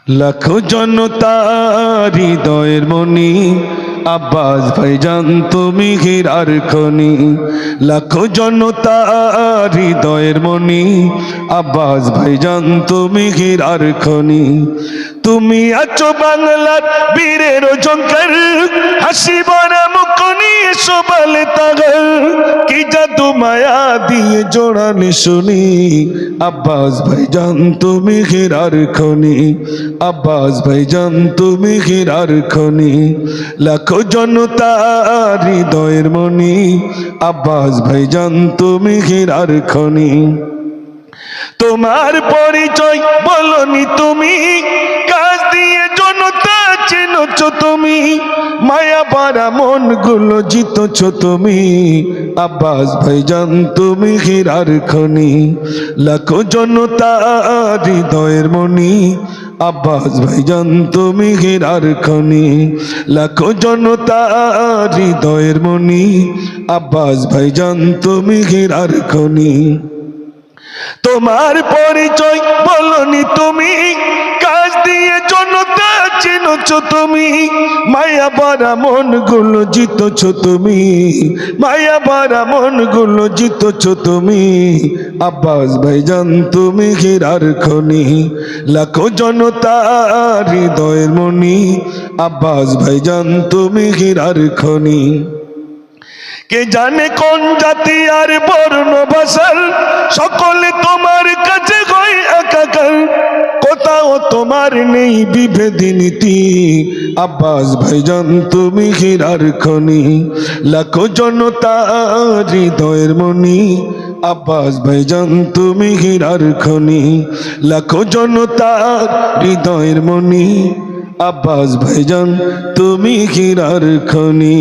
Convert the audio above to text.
লাখো জনতার হৃদয়ের মনি আব্বাস ভাইজান তুমি হীরার খনি। লাখো জনতার হৃদয়ের মনি আব্বাস ভাইজান তুমি হীরার খনি। তুমি আছো বাংলার বীরের ঝংকার, হাসি ভরা মুখ নিয়ে শোভালে তাগার, কি জাদু মায়া দিয়ে জোড়ালে শুনি আব্বাস ভাইজান তুমি হীরার খনি। আব্বাস ভাইজান তুমি হীরার খনি। লাখো জনতার হৃদয়ের মনি আব্বাস ভাইজান তুমি হীরার খনি। তোমার পরিচয় বলনি তুমি, কাজ দিয়ে জনতা চেনছ তুমি, মায়া ভরা মন গুলো জিতছ তুমি আব্বাস ভাইজান তুমি হীরার খনি। লাখো জনতার হৃদয়ের মনি আব্বাস ভাইজান তুমি হীরার খনি। লাখো জনতার হৃদয়ের মনি আব্বাস ভাইজান তুমি হীরার খনি। তোমার পরিচয় বলনি তুমি, কাজ দিয়ে জনতা চিনছ তুমি, মায়া ভরা মন গুলো জিতছ তুমি, মায়া ভরা মন গুলো জিতছ তুমি আব্বাস ভাইজান তুমি হীরার খনি। লাখো জনতার হৃদয়ের মনি আব্বাস ভাইজান তুমি হীরার খনি। কে জানে কোন জাতি আর বর্ণ ভাষার, সকলে তোমার কাছে হয় একাকার, কোথাও তোমার নেই বিভেদ নীতি আব্বাস ভাইজান তুমি হীরার খনি। লাখো জনতার হৃদয়ের মনি আব্বাস ভাইজান তুমি হীরার খনি। লাখো জনতার হৃদয়ের মনি আব্বাস ভাইজান তুমি হীরার খনি।